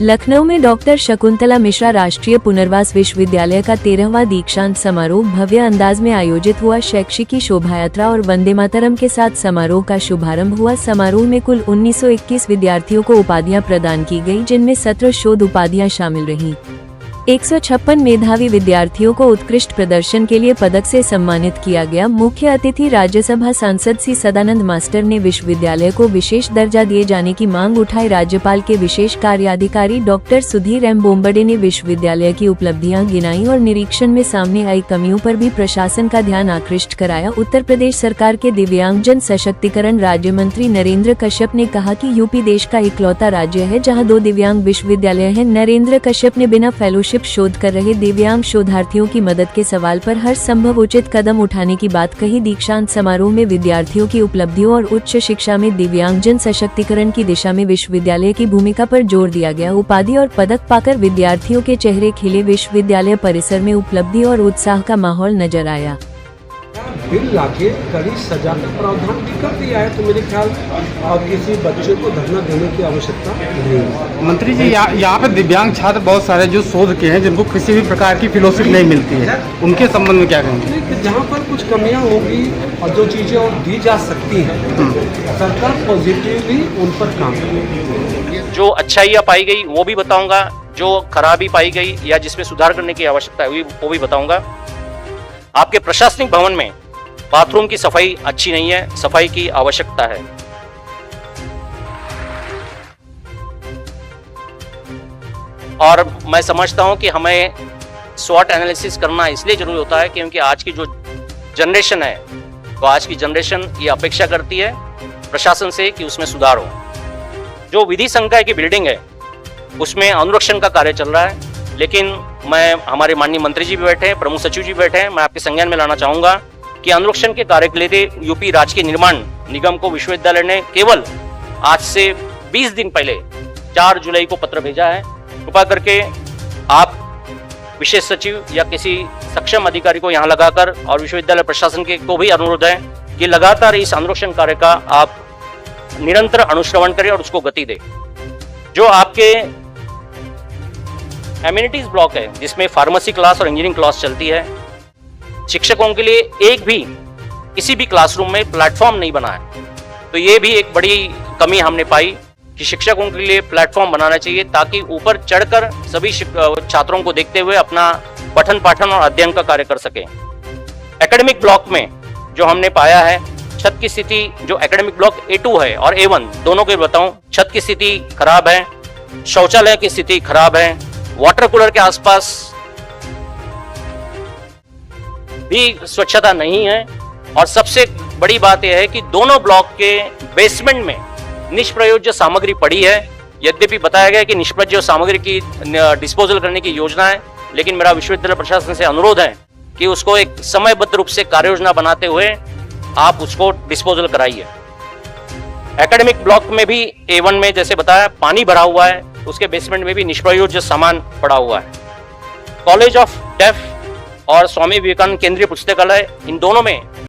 लखनऊ में डॉक्टर शकुंतला मिश्रा राष्ट्रीय पुनर्वास विश्वविद्यालय का 13वां दीक्षांत समारोह भव्य अंदाज में आयोजित हुआ। शैक्षिकी शोभायात्रा और वंदे मातरम के साथ समारोह का शुभारंभ हुआ। समारोह में कुल 1921 विद्यार्थियों को उपाधियां प्रदान की गई, जिनमें 17 शोध उपाधियां शामिल रहीं। 156 मेधावी विद्यार्थियों को उत्कृष्ट प्रदर्शन के लिए पदक से सम्मानित किया गया। मुख्य अतिथि राज्यसभा सांसद सी सदानंद मास्टर ने विश्वविद्यालय को विशेष दर्जा दिए जाने की मांग उठाई। राज्यपाल के विशेष कार्याधिकारी डॉक्टर सुधीर एम बोम्बडे ने विश्वविद्यालय की उपलब्धियां गिनाई और निरीक्षण में सामने आई कमियों पर भी प्रशासन का ध्यान आकृष्ट कराया। उत्तर प्रदेश सरकार के दिव्यांगजन सशक्तिकरण राज्य मंत्री नरेंद्र कश्यप ने कहा कि यूपी देश का इकलौता राज्य है जहाँ 2 दिव्यांग विश्वविद्यालय है। नरेंद्र कश्यप ने बिना फेलोशिप शोध कर रहे दिव्यांग शोधार्थियों की मदद के सवाल पर हर संभव उचित कदम उठाने की बात कही। दीक्षांत समारोह में विद्यार्थियों की उपलब्धियों और उच्च शिक्षा में दिव्यांगजन सशक्तिकरण की दिशा में विश्वविद्यालय की भूमिका पर जोर दिया गया। उपाधि और पदक पाकर विद्यार्थियों के चेहरे खिले। विश्वविद्यालय परिसर में उपलब्धि और उत्साह का माहौल नजर आया। बिल लाके कड़ी सजा का प्रावधान भी कर दिया है, तो मेरे ख्याल अब किसी बच्चे को धरना देने की आवश्यकता नहीं है। मंत्री जी, यहाँ पे दिव्यांग छात्र बहुत सारे जो शोध के हैं, जिनको किसी भी प्रकार की फेलोशिप नहीं मिलती है, उनके संबंध में क्या कहेंगे? जहाँ पर कुछ कमियाँ होगी और जो चीज़ें और दी जा सकती हैं, सरकार पॉजिटिवली उन पर काम करेगी। जो अच्छाइयाँ पाई गई वो भी बताऊंगा, जो खराबी पाई गई या जिसमें सुधार करने की आवश्यकता है वो भी बताऊंगा। आपके प्रशासनिक भवन में बाथरूम की सफाई अच्छी नहीं है, सफाई की आवश्यकता है। और मैं समझता हूं कि हमें स्वॉट एनालिसिस करना इसलिए जरूरी होता है क्योंकि आज की जो जनरेशन है, तो आज की जनरेशन ये अपेक्षा करती है प्रशासन से कि उसमें सुधार हो। जो विधि संकाय की बिल्डिंग है उसमें अनुरक्षण का कार्य चल रहा है, लेकिन हमारे माननीय मंत्री जी भी बैठे हैं, प्रमुख सचिव जी बैठे हैं, मैं आपके संज्ञान में लाना चाहूंगा कि अनुरक्षण के कार्य के लिए यूपी राजकीय निर्माण निगम को विश्वविद्यालय ने केवल आज से 20 दिन पहले 4 जुलाई को पत्र भेजा है। कृपा करके आप विशेष सचिव या किसी सक्षम अधिकारी को यहाँ लगाकर, और विश्वविद्यालय प्रशासन के को भी अनुरोध है कि लगातार इस अनुरक्षण कार्य का आप निरंतर अनुश्रवण करें और उसको गति दें। जो आपके एमिनिटीज ब्लॉक है जिसमें फार्मेसी क्लास और इंजीनियरिंग क्लास चलती है, शिक्षकों के लिए एक भी किसी भी क्लासरूम में प्लेटफॉर्म नहीं बना है, तो ये भी एक बड़ी कमी हमने पाई कि शिक्षकों के लिए प्लेटफॉर्म बनाना चाहिए ताकि ऊपर चढ़कर सभी छात्रों को देखते हुए अपना पठन पाठन और अध्ययन का कार्य कर सके। एकेडमिक ब्लॉक में जो हमने पाया है, छत की स्थिति जो एकेडमिक ब्लॉक A2 है और A1 दोनों के बताऊं, छत की स्थिति खराब है, शौचालय की स्थिति खराब है, वाटर कूलर के आसपास भी स्वच्छता नहीं है, और सबसे बड़ी बात यह है कि दोनों ब्लॉक के बेसमेंट में निष्प्रयोज्य सामग्री पड़ी है। यद्यपि बताया गया कि निष्प्रयोज्य सामग्री की डिस्पोजल करने की योजना है, लेकिन मेरा विश्वविद्यालय प्रशासन से अनुरोध है कि उसको एक समयबद्ध रूप से कार्य योजना बनाते हुए आप उसको डिस्पोजल कराइए। एकेडमिक ब्लॉक में भी A1 में जैसे बताया पानी भरा हुआ है, उसके बेसमेंट में भी निष्प्रयोज्य सामान पड़ा हुआ है। कॉलेज ऑफ डेफ और स्वामी विवेकानंद केंद्रीय पुस्तकालय, इन दोनों में